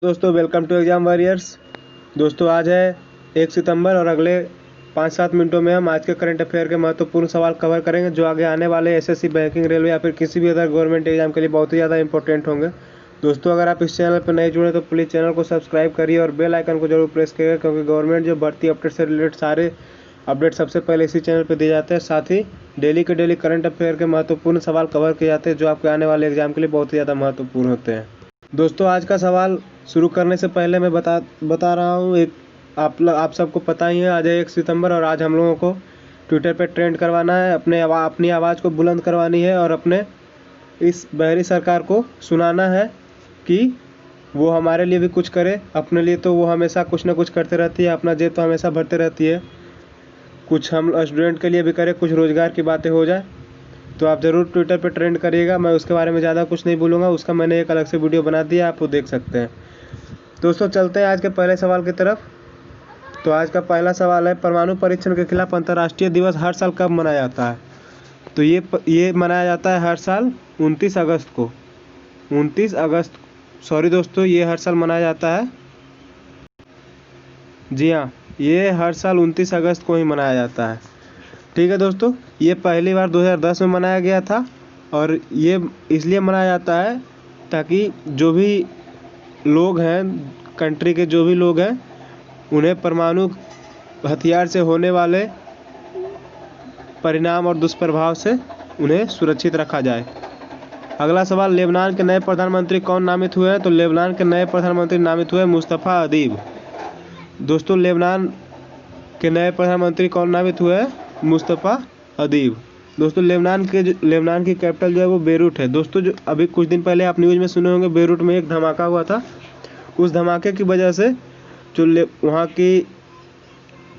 दोस्तों welcome to exam warriors. दोस्तों आज है 1 सितंबर और अगले 5-7 मिनटों में हम आज के करंट अफेयर के महत्वपूर्ण सवाल कवर करेंगे जो आगे आने वाले एसएससी, बैंकिंग, रेलवे या फिर किसी भी अदर गवर्नमेंट एग्जाम के लिए बहुत ही ज़्यादा इंपॉर्टेंट होंगे। दोस्तों अगर आप इस चैनल पर नहीं जुड़े तो प्लीज़ चैनल को सब्सक्राइब करिए और बेल आइकन को जरूर प्रेस करिएगा, क्योंकि गवर्नमेंट जो भर्ती अपडेट से रिलेटेड सारे अपडेट सबसे पहले इसी चैनल पर दिए जाते हैं। साथ ही डेली के डेली करंट अफेयर के महत्वपूर्ण सवाल कवर किए जाते हैं जो आपके आने वाले एग्जाम के लिए बहुत ही ज़्यादा महत्वपूर्ण होते हैं। दोस्तों आज का सवाल शुरू करने से पहले मैं बता रहा हूँ, एक आप सबको पता ही है आज है 1 सितंबर और आज हम लोगों को ट्विटर पे ट्रेंड करवाना है, अपनी आवाज़ को बुलंद करवानी है और अपने इस बहरी सरकार को सुनाना है कि वो हमारे लिए भी कुछ करे। अपने लिए तो वो हमेशा कुछ ना कुछ करते रहती है, अपना जेब तो हमेशा भरते रहती है, कुछ हम स्टूडेंट के लिए भी करे, कुछ रोज़गार की बातें हो जाए। तो आप ज़रूर ट्विटर पे ट्रेंड करिएगा। मैं उसके बारे में ज़्यादा कुछ नहीं बोलूँगा, उसका मैंने एक अलग से वीडियो बना दिया, आप वो देख सकते हैं। दोस्तों चलते हैं आज के पहले सवाल की तरफ। तो आज का पहला सवाल है, परमाणु परीक्षण के खिलाफ अंतर्राष्ट्रीय दिवस हर साल कब मनाया जाता है? तो ये मनाया जाता है हर साल 29 अगस्त को। 29 अगस्त, सॉरी दोस्तों, ये हर साल मनाया जाता है, जी हाँ, ये हर साल 29 अगस्त को ही मनाया जाता है। ठीक है दोस्तों, ये पहली बार 2010 में मनाया गया था और ये इसलिए मनाया जाता है ताकि जो भी लोग हैं, कंट्री के जो भी लोग हैं, उन्हें परमाणु हथियार से होने वाले परिणाम और दुष्प्रभाव से उन्हें सुरक्षित रखा जाए। अगला सवाल, लेबनान के नए प्रधानमंत्री कौन नामित हुए हैं? तो लेबनान के नए प्रधानमंत्री नामित हुए मुस्तफ़ा अदीब। दोस्तों लेबनान के नए प्रधानमंत्री कौन नामित हुए हैं? मुस्तफ़ा अदीब। दोस्तों लेबनान की कैपिटल जो है वो बेरूट है। दोस्तों जो अभी कुछ दिन पहले आप न्यूज़ में सुने होंगे, बेरूट में एक धमाका हुआ था। उस धमाके की वजह से जो वहाँ की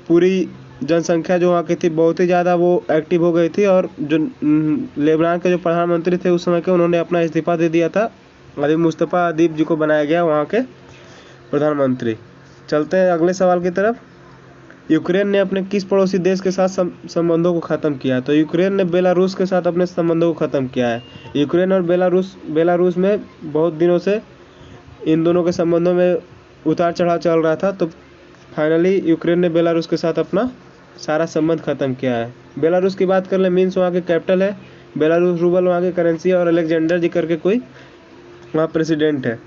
पूरी जनसंख्या जो वहाँ की थी बहुत ही ज़्यादा वो एक्टिव हो गई थी और जो लेबनान के जो प्रधानमंत्री थे उस समय के, उन्होंने अपना इस्तीफा दे दिया था। अभी मुस्तफ़ा अदीब जी को बनाया गया वहाँ के प्रधानमंत्री। चलते हैं अगले सवाल की तरफ। यूक्रेन ने अपने किस पड़ोसी देश के साथ संबंधों को ख़त्म किया है? तो यूक्रेन ने बेलारूस के साथ अपने संबंधों को ख़त्म किया है। यूक्रेन और बेलारूस में बहुत दिनों से इन दोनों के संबंधों में उतार चढ़ाव चल रहा था, तो फाइनली यूक्रेन ने बेलारूस के साथ अपना सारा संबंध ख़त्म किया है। बेलारूस की बात कर ले, मीन्स वहाँ की कैपिटल है बेलारूस, रूबल वहाँ की करेंसी है और अलेक्जेंडर जी करके कोई वहाँ प्रेसिडेंट है।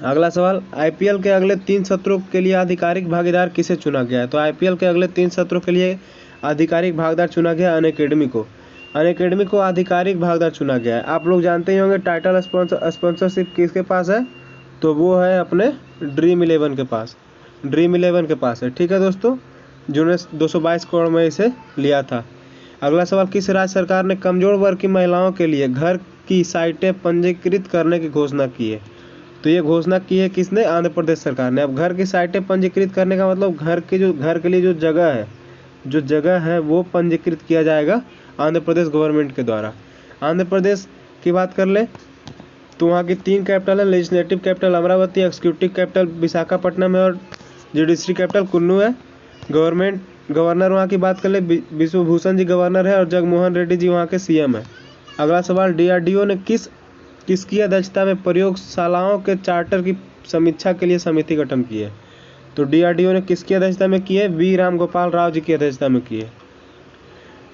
अगला सवाल, आईपीएल के अगले 3 सत्रों के लिए आधिकारिक भागीदार किसे चुना गया है? तो आईपीएल के अगले 3 सत्रों के लिए आधिकारिक भागीदार चुना गया अनअकैडमी को। अनअकैडमी को आधिकारिक भागीदार चुना गया है। आप लोग जानते ही होंगे टाइटल स्पॉन्सरशिप किसके पास है? तो वो है अपने ड्रीम 11 के पास है। ठीक है दोस्तों, जिन्होंने 222 करोड़ में इसे लिया था। अगला सवाल, किस राज्य सरकार ने कमजोर वर्ग की महिलाओं के लिए घर की साइटें पंजीकृत करने की घोषणा की है? तो ये घोषणा की है किसने? आंध्र प्रदेश सरकार ने। अब घर की साइटें पंजीकृत करने का मतलब घर के लिए जो जगह है वो पंजीकृत किया जाएगा आंध्र प्रदेश गवर्नमेंट के द्वारा। आंध्र प्रदेश की बात कर ले तो वहाँ की 3 कैपिटल है, legislative capital Amravati, executive capital Visakhapatnam है और जुडिशरी कैपिटल कुन्नू है। गवर्नर वहाँ की बात कर ले, विश्वभूषण जी गवर्नर है और जगनमोहन रेड्डी जी वहाँ के सीएम है। अगला सवाल, डीआरडीओ ने किसकी अध्यक्षता में प्रयोगशालाओं के चार्टर की समीक्षा के लिए समिति गठन की है? तो डीआरडीओ ने किसकी अध्यक्षता में की है? वी राम गोपाल राव जी की अध्यक्षता में की है।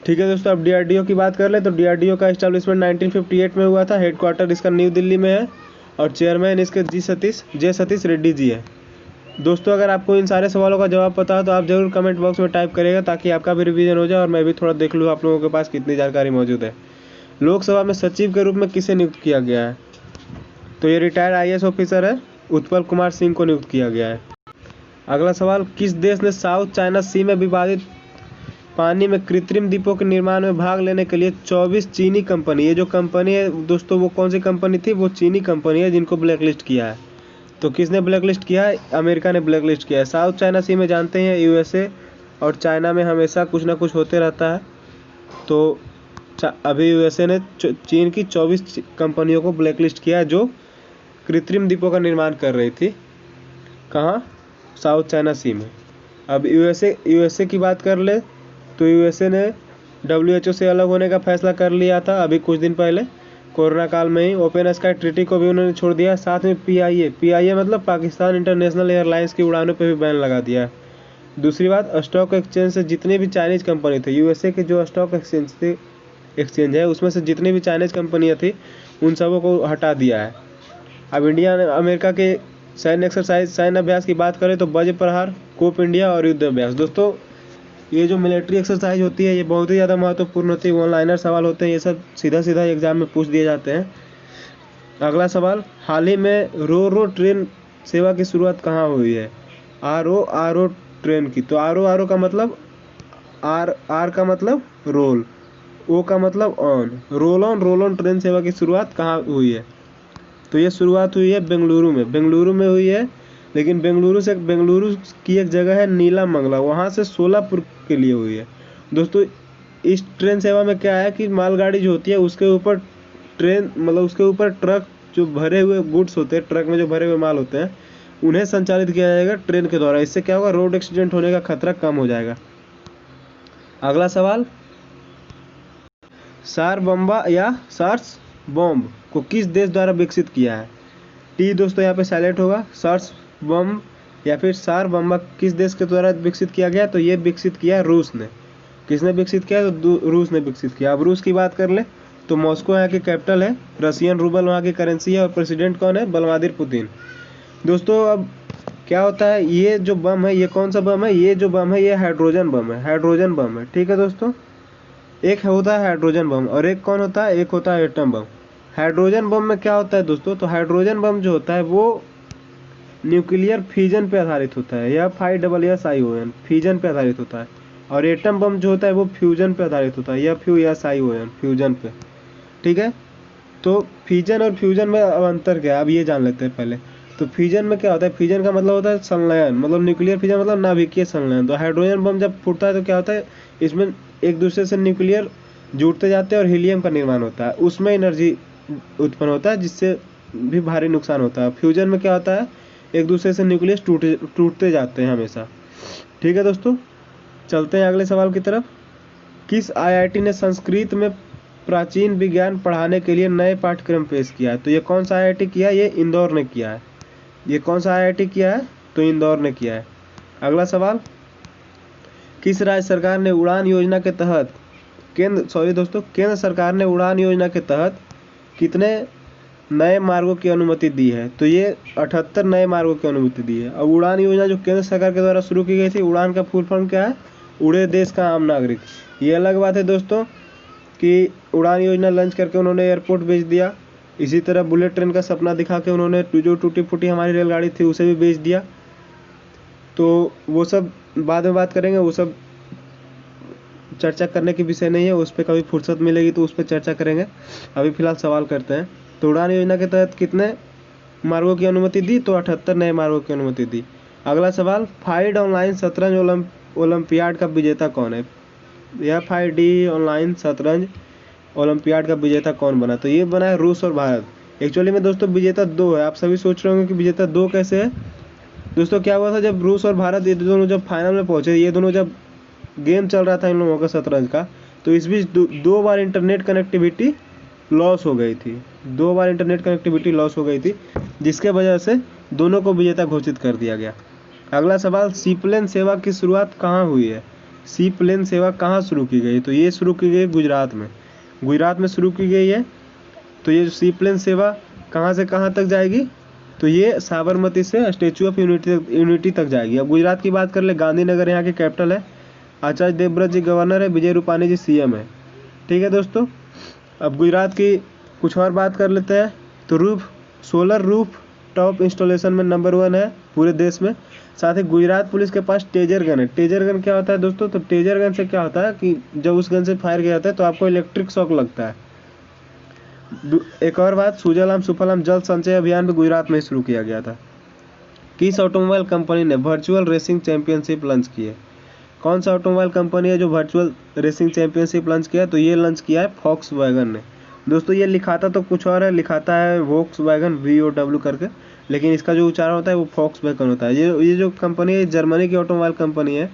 ठीक है दोस्तों, अब डीआरडीओ की बात कर ले तो डीआरडीओ का एस्टेब्लिशमेंट 1958 में हुआ था। हेडक्वार्टर इसका न्यू दिल्ली में है और चेयरमैन इसके जे सतीश रेड्डी जी है। दोस्तों अगर आपको इन सारे सवालों का जवाब पता हो तो आप जरूर कमेंट बॉक्स में टाइप करिएगा, ताकि आपका भी रिवीजन हो जाए और मैं भी थोड़ा देख लूँ आप लोगों के पास कितनी जानकारी मौजूद है। लोकसभा में सचिव के रूप में किसे नियुक्त किया गया है? तो ये रिटायर्ड आईएएस ऑफिसर है, उत्पल कुमार सिंह को नियुक्त किया गया है। अगला सवाल, किस देश ने साउथ चाइना सी में विवादित पानी में कृत्रिम द्वीपों के निर्माण में भाग लेने के लिए 24 चीनी कंपनी, ये जो कंपनी है दोस्तों वो कौन सी कंपनी थी? वो चीनी कंपनी है जिनको ब्लैकलिस्ट किया है। तो किसने ब्लैकलिस्ट किया है? अमेरिका ने ब्लैकलिस्ट किया है। साउथ चाइना सी में जानते हैं यूएसए और चाइना में हमेशा कुछ ना कुछ होते रहता है, तो अभी यूएसए ने चीन की 24 कंपनियों को ब्लैकलिस्ट किया है जो कृत्रिम द्वीपों का निर्माण कर रही थी। कहाँ? साउथ चाइना सी में। अब यूएसए की बात कर ले तो यूएसए ने डब्ल्यूएचओ से अलग होने का फैसला कर लिया था अभी कुछ दिन पहले। कोरोना काल में ही। ओपन स्काई ट्रीटी को भी उन्होंने छोड़ दिया। साथ में पीआईए मतलब पाकिस्तान इंटरनेशनल एयरलाइंस की उड़ानों पर भी बैन लगा दिया। दूसरी बात, स्टॉक एक्सचेंज से जितनी भी चाइनीज कंपनी थे, यूएसए के जो स्टॉक एक्सचेंज है उसमें से जितनी भी चाइनीज कंपनियां थी उन सबों को हटा दिया है। अब इंडिया ने अमेरिका के सैन्य अभ्यास की बात करें तो वज्र प्रहार, कोप इंडिया और युद्ध अभ्यास। दोस्तों ये जो मिलिट्री एक्सरसाइज होती है ये बहुत ही ज़्यादा महत्वपूर्ण होती है। ऑनलाइनर सवाल होते हैं, ये सब सीधा एग्जाम में पूछ दिए जाते हैं। अगला सवाल, हाल ही में रो ट्रेन सेवा की शुरुआत कहाँ हुई है? आर ट्रेन की। तो आर का मतलब आर का मतलब रोल, ओ का मतलब ऑन, रोल ऑन ट्रेन सेवा की शुरुआत कहाँ हुई है? तो ये शुरुआत हुई है बेंगलुरु में हुई है। लेकिन बेंगलुरु की एक जगह है नीलामंगला, वहाँ से सोलापुर के लिए हुई है। दोस्तों इस ट्रेन सेवा में क्या है कि मालगाड़ी जो होती है उसके ऊपर उसके ऊपर ट्रक जो भरे हुए गुड्स होते हैं, ट्रक में जो भरे हुए माल होते हैं उन्हें संचालित किया जाएगा ट्रेन के द्वारा। इससे क्या होगा, रोड एक्सीडेंट होने का खतरा कम हो जाएगा। अगला सवाल, सार बॉम्ब को किस देश द्वारा विकसित किया है? टी दोस्तों यहाँ पे साइलेंट होगा। सार्स बम या फिर सार बम्बा किस देश के द्वारा विकसित किया गया? तो ये विकसित किया रूस ने। किसने विकसित किया? तो रूस ने विकसित किया। अब रूस की बात कर ले तो मॉस्को यहाँ की कैपिटल है, रशियन रूबल वहाँ की करेंसी है और प्रेसिडेंट कौन है? Vladimir Putin. दोस्तों अब क्या होता है, ये जो बम है ये कौन सा बम है? ये जो बम है ये हाइड्रोजन बम है। ठीक है दोस्तों, एक होता है हाइड्रोजन बम और एक कौन होता है? एक होता है एटम बम। हाइड्रोजन बम में क्या होता है दोस्तों? तो हाइड्रोजन बम जो होता है वो न्यूक्लियर फ्यूजन पे आधारित होता है, या FISSION फ्यूजन पे आधारित होता है। और एटम बम जो होता है वो फ्यूजन पे आधारित होता है, या FUSION फ्यूजन पे। ठीक है, तो फ्यूजन और फ्यूजन में अब अंतर क्या है अब ये जान लेते हैं पहले। तो फ्यूजन में क्या होता है? फ्यूजन का मतलब होता है संलयन, मतलब न्यूक्लियर फ्यूजन मतलब नाभिकीय संलयन। तो हाइड्रोजन बम जब फूटता है तो क्या होता है, इसमें एक दूसरे से न्यूक्लियर जुड़ते जाते हैं और हीलियम का निर्माण होता है, उसमें एनर्जी उत्पन्न होता है जिससे भी भारी नुकसान होता है। फ्यूजन में क्या होता है, एक दूसरे से न्यूक्लियस टूटते जाते हैं हमेशा। ठीक है दोस्तों, चलते हैं अगले सवाल की तरफ। किस आईआईटी ने संस्कृत में प्राचीन विज्ञान पढ़ाने के लिए नए पाठ्यक्रम पेश किया है? तो ये कौन सा आईआईटी किया है? ये इंदौर ने किया है। ये कौन सा आईआईटी किया है? तो इंदौर ने किया है। अगला सवाल, किस राज्य सरकार ने उड़ान योजना के तहत केंद्र सरकार ने उड़ान योजना के तहत कितने नए मार्गों की अनुमति दी है? तो ये 78 नए मार्गों की अनुमति दी है। अब उड़ान योजना जो केंद्र सरकार के द्वारा शुरू की गई थी, उड़ान का फुल फॉर्म क्या है? उड़े देश का आम नागरिक। ये अलग बात है दोस्तों कि उड़ान योजना लॉन्च करके उन्होंने एयरपोर्ट बेच दिया। इसी तरह बुलेट ट्रेन का सपना दिखा के उन्होंने जो टूटी फूटी हमारी रेलगाड़ी थी उसे भी बेच दिया। तो वो सब बाद में बात करेंगे, वो सब चर्चा करने की विषय नहीं है, उस पर कभी फुर्सत मिलेगी तो उस पर चर्चा करेंगे। अभी फिलहाल सवाल करते हैं। तो उड़ान योजना के तहत कितने मार्गों की अनुमति दी? तो 78 नए मार्गों की अनुमति दी। अगला सवाल, FIDE ऑनलाइन शतरंज ओलंपियाड का विजेता कौन है? FIDE ऑनलाइन शतरंज ओलंपियाड का विजेता कौन बना? तो ये बना है रूस और भारत। एक्चुअली में दोस्तों विजेता 2 है। आप सभी सोच रहे होंगे कि विजेता 2 कैसे है। दोस्तों क्या हुआ था, जब रूस और भारत ये दोनों जब फाइनल में पहुंचे, ये दोनों जब गेम चल रहा था इन लोगों का शतरंज का, तो इस बीच दो बार इंटरनेट कनेक्टिविटी लॉस हो गई थी। 2 बार इंटरनेट कनेक्टिविटी लॉस हो गई थी, जिसके वजह से दोनों को विजेता घोषित कर दिया गया। अगला सवाल, सीप्लेन सेवा की शुरुआत कहाँ हुई है? सीप्लेन सेवा कहाँ शुरू की गई? तो ये शुरू की गई गुजरात में शुरू की गई है। तो ये सीप्लेन सेवा कहाँ से कहाँ तक जाएगी? तो ये साबरमती से स्टैचू ऑफ यूनिटी तक जाएगी। अब गुजरात की बात कर ले, गांधीनगर यहाँ की कैपिटल है, आचार्य देवव्रत जी गवर्नर है, विजय रूपानी जी CM है। ठीक है दोस्तों, अब गुजरात की कुछ और बात कर लेते हैं। तो सोलर रूफ टॉप इंस्टॉलेशन में नंबर 1 है पूरे देश में। साथ ही गुजरात पुलिस के पास टेजर गन है। टेजर गन क्या होता है दोस्तों? तो टेजर गन से क्या होता है कि जब उस गन से फायर किया जाता है तो आपको इलेक्ट्रिक शॉक लगता है। एक और बात, सुजलाम सुफलाम जल संचय अभियान भी गुजरात में शुरू किया गया था। किस ऑटोमोबाइल कंपनी ने वर्चुअल रेसिंग चैंपियनशिप लॉन्च की है? कौन सा ऑटोमोबाइल कंपनी है जो वर्चुअल रेसिंग चैंपियनशिप लॉन्च किया है? तो ये लॉन्च किया है वॉक्सवैगन ने। दोस्तों ये लिखाता तो कुछ और है, लिखाता है वॉक्सवैगन VOW करके, लेकिन इसका जो उच्चारण होता है वो वॉक्सवैगन होता है। ये जो कंपनी है जर्मनी की ऑटोमोबाइल कंपनी है,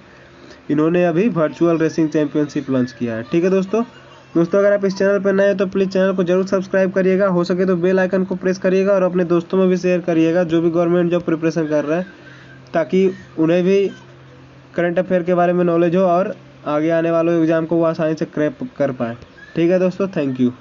इन्होंने अभी वर्चुअल रेसिंग चैंपियनशिप लॉन्च किया है। ठीक है दोस्तों, दोस्तों अगर आप इस चैनल पर नए हैं तो प्लीज़ चैनल को जरूर सब्सक्राइब करिएगा, हो सके तो बेल आइकन को प्रेस करिएगा और अपने दोस्तों में भी शेयर करिएगा जो भी गवर्नमेंट जॉब प्रिपरेशन कर रहे हैं, ताकि उन्हें भी करंट अफेयर के बारे में नॉलेज हो और आगे आने वालों एग्ज़ाम को वो आसानी से क्रैक कर पाए। ठीक है दोस्तों, थैंक यू।